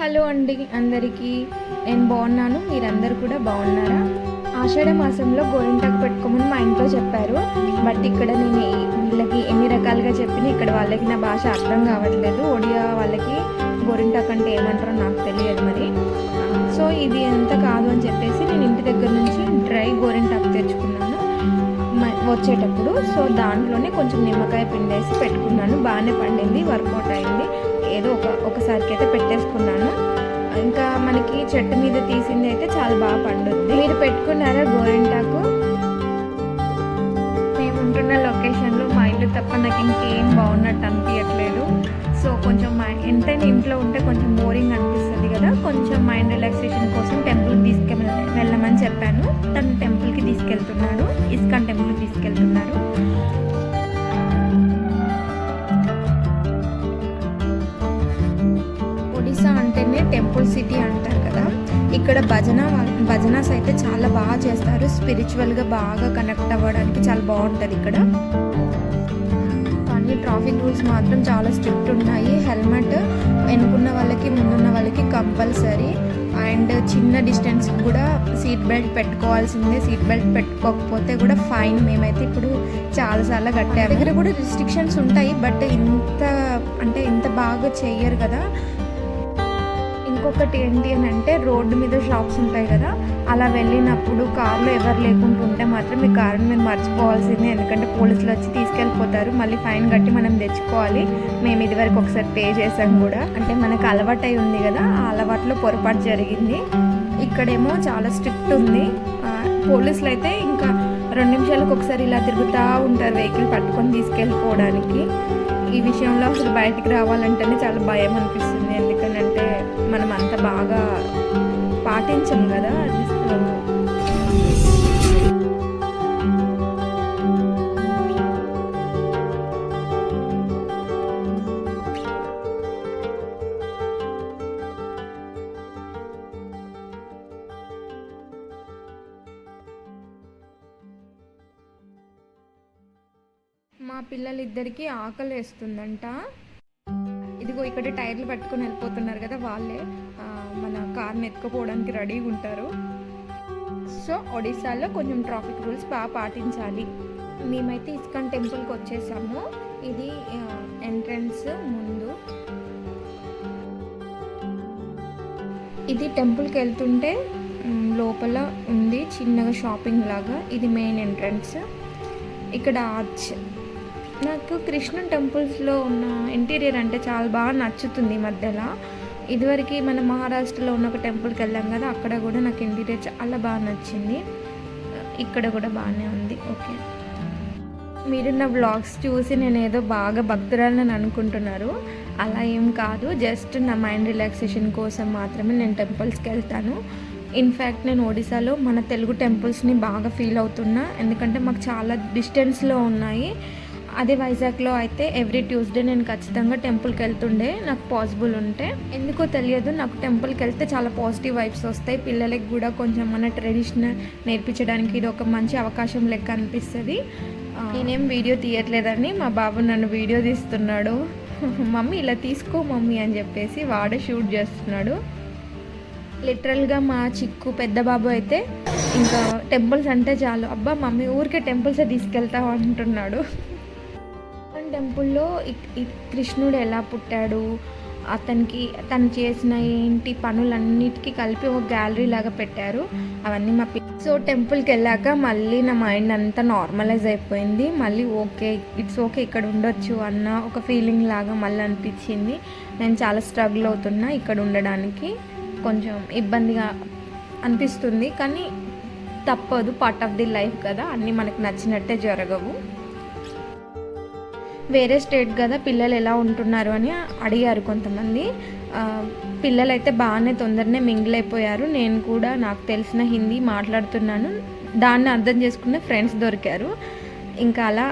Hello అండి అందరికీ, నేను బాగున్నాను. మీరందరూ కూడా బాగున్నారా? ఆషాఢ మాసంలో గోరింటాకు పెట్టుకోమని మా ఇంట్లో చెప్పారు. బట్ ఇక్కడ నేను వీళ్ళకి ఎన్ని రకాలుగా చెప్పినా ఇక్కడ వాళ్ళకి నా భాష అర్థం కావట్లేదు. ఒడియా వాళ్ళకి గోరింటాకు అంటే ఏమంటారో నాకు తెలియదు మరి. సో ఇది ఎంత కాదు అని చెప్పేసి నేను ఇంటి దగ్గర నుంచి డ్రై గోరింటాకు తెచ్చుకున్నాను వచ్చేటప్పుడు. సో దాంట్లోనే కొంచెం నిమ్మకాయ పిండేసి పెట్టుకున్నాను. బాగానే పండింది, వర్కౌట్ అయింది. ఏదో ఒకసారికి అయితే పెట్టేసుకున్నాను. ఇంకా మనకి చెట్టు మీద తీసింది అయితే చాలా బాగా పండుద్ది. మీరు పెట్టుకున్నారా గోరింటాకు? మేము ఉంటున్న లొకేషన్లో మా ఇల్లు తప్ప నాకు ఇంకేం బాగున్నట్టు అనిపించట్లేదు. సో కొంచెం ఎంతైనా ఇంట్లో ఉంటే కొంచెం బోరింగ్ అనిపిస్తుంది కదా. కొంచెం మైండ్ రిలాక్సేషన్ కోసం టెంపుల్కి వెళ్ళమని చెప్పాను. తను టెంపుల్కి తీసుకెళ్తున్నాడు, ఇస్కాన్ టెంపుల్కి తీసుకెళ్తున్నాడు. ఒడిశా అంటేనే టెంపుల్ సిటీ అంటారు కదా. ఇక్కడ భజనాస్ అయితే చాలా బాగా చేస్తారు. స్పిరిచువల్గా బాగా కనెక్ట్ అవ్వడానికి చాలా బాగుంటుంది ఇక్కడ. కానీ ట్రాఫిక్ రూల్స్ మాత్రం చాలా స్ట్రిక్ట్ ఉన్నాయి. హెల్మెట్ వెనుకున్న వాళ్ళకి ముందున్న వాళ్ళకి కంపల్సరీ. అండ్ చిన్న డిస్టెన్స్ కూడా సీట్ బెల్ట్ పెట్టుకోవాల్సిందే. సీట్ బెల్ట్ పెట్టుకోకపోతే కూడా ఫైన్. మేమైతే ఇప్పుడు చాలాసార్లు కట్టాము. దగ్గర కూడా రిస్ట్రిక్షన్స్ ఉంటాయి, బట్ ఇంత బాగా చెయ్యరు కదా. ఇంకొకటి ఏంటి అని అంటే, రోడ్డు మీద షాప్స్ ఉంటాయి కదా, అలా వెళ్ళినప్పుడు కార్లో ఎవరు లేకుండా ఉంటే మాత్రం మీ కారుని మేము మర్చిపోవాల్సిందే. ఎందుకంటే పోలీసులు వచ్చి తీసుకెళ్ళిపోతారు, మళ్ళీ ఫైన్ కట్టి మనం తెచ్చుకోవాలి. మేము ఇదివరకు ఒకసారి పే చేసాం కూడా. అంటే మనకు అలవాటు అయి ఉంది కదా, ఆ అలవాట్లో పొరపాటు జరిగింది. ఇక్కడేమో చాలా స్ట్రిక్ట్ ఉంది. పోలీసులు అయితే ఇంకా 2 నిమిషాలకు ఒకసారి ఇలా తిరుగుతూ ఉంటారు వెహికల్ పట్టుకొని తీసుకెళ్ళిపోవడానికి. ఈ విషయంలో అసలు బయటికి రావాలంటేనే చాలా భయం అనిపిస్తుంది. ఎందుకంటే మనం అంత బాగా పాటించం కదా. మా పిల్లలిద్దరికీ ఆకలి వేస్తుందంట. ఇదిగో ఇక్కడ టైర్లు పట్టుకొని వెళ్ళిపోతున్నారు కదా, వాళ్ళే మన కార్ని ఎత్తుకుపోవడానికి రెడీగా ఉంటారు. సో ఒడిశాలో కొంచెం ట్రాఫిక్ రూల్స్ బాగా పాటించాలి. మేమైతే ఇస్కాన్ టెంపుల్కి వచ్చేసాము. ఇది ఎంట్రన్స్ ముందు. ఇది టెంపుల్కి వెళ్తుంటే లోపల ఉంది చిన్నగా షాపింగ్ లాగా. ఇది మెయిన్ ఎంట్రన్స్. ఇక్కడ ఆర్చ్. నాకు కృష్ణుని టెంపుల్స్లో ఉన్న ఇంటీరియర్ అంటే చాలా బాగా నచ్చుతుంది ఈ మధ్యలో. ఇదివరకు మన మహారాష్ట్రలో ఉన్న ఒక టెంపుల్కి వెళ్ళాం కదా, అక్కడ కూడా నాకు ఇంటీరియర్ చాలా బాగా నచ్చింది. ఇక్కడ కూడా బాగానే ఉంది. ఓకే, మీరు నా వ్లాగ్స్ చూసి నేను ఏదో బాగా భక్తురాలని అనుకుంటున్నారు. అలా ఏం కాదు, జస్ట్ నా మైండ్ రిలాక్సేషన్ కోసం మాత్రమే నేను టెంపుల్స్కి వెళ్తాను. ఇన్ఫ్యాక్ట్ నేను ఒడిశాలో మన తెలుగు టెంపుల్స్ని బాగా ఫీల్ అవుతున్నా. ఎందుకంటే మాకు చాలా డిస్టెన్స్లో ఉన్నాయి. అదే వైజాగ్లో అయితే ఎవ్రీ ట్యూస్డే నేను ఖచ్చితంగా టెంపుల్కి వెళ్తుండే, నాకు పాసిబుల్ ఉంటే. ఎందుకో తెలియదు, నాకు టెంపుల్కి వెళ్తే చాలా పాజిటివ్ వైబ్స్ వస్తాయి. పిల్లలకి కూడా కొంచెం మన ట్రెడిషనల్ నేర్పించడానికి ఇది ఒక మంచి అవకాశం లెక్క అనిపిస్తుంది. నేనేం వీడియో తీయట్లేదని మా బాబు నన్ను వీడియో తీస్తున్నాడు. మమ్మీ ఇలా తీసుకో మమ్మీ అని చెప్పేసి వాడే షూట్ చేస్తున్నాడు. లిటరల్గా మా చిక్కు పెద్ద బాబు అయితే ఇంకా టెంపుల్స్ అంటే చాలు, అబ్బా మమ్మీ ఊరికే టెంపుల్సే తీసుకెళ్తావు అంటున్నాడు. టెంపుల్లో కృష్ణుడు ఎలా పుట్టాడు, తను చేసిన ఏంటి పనులన్నిటికీ కలిపి ఒక గ్యాలరీ లాగా పెట్టారు. అవన్నీ సో టెంపుల్కి వెళ్ళాక మళ్ళీ నా మైండ్ అంతా నార్మలైజ్ అయిపోయింది. మళ్ళీ ఓకే, ఇట్స్ ఓకే, ఇక్కడ ఉండొచ్చు అన్న ఒక ఫీలింగ్ లాగా మళ్ళీ అనిపించింది. నేను చాలా స్ట్రగుల్ అవుతున్నా ఇక్కడ ఉండడానికి. కొంచెం ఇబ్బందిగా అనిపిస్తుంది, కానీ తప్పదు, పార్ట్ ఆఫ్ ది లైఫ్ కదా, అన్నీ మనకు నచ్చినట్టే జరగవు. వేరే స్టేట్ కదా, పిల్లలు ఎలా ఉంటున్నారు అని అడిగారు కొంతమంది. పిల్లలైతే బాగానే తొందరనే మింగిల్ అయిపోయారు. నేను కూడా నాకు తెలిసిన హిందీ మాట్లాడుతున్నాను, దాన్ని అర్థం చేసుకునే ఫ్రెండ్స్ దొరికారు. ఇంకా అలా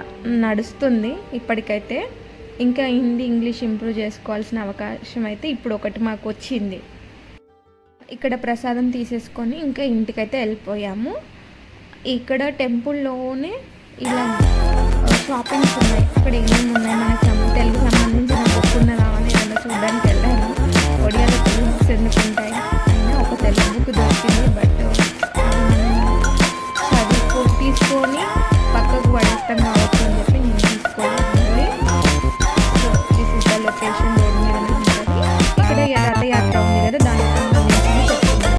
నడుస్తుంది ఇప్పటికైతే. ఇంకా హిందీ ఇంగ్లీష్ ఇంప్రూవ్ చేసుకోవాల్సిన అవకాశం అయితే ఇప్పుడు ఒకటి మాకు వచ్చింది. ఇక్కడ ప్రసాదం తీసేసుకొని ఇంకా ఇంటికైతే వెళ్ళిపోయాము. ఇక్కడ టెంపుల్లోనే ఇలా షాపింగ్స్ ఉన్నాయి. ఇక్కడ ఏమేమి ఉన్నాయి, మనకు తెలుగు సంబంధించిన బుక్ ఉన్నదా అని ఏదైనా చూడడానికి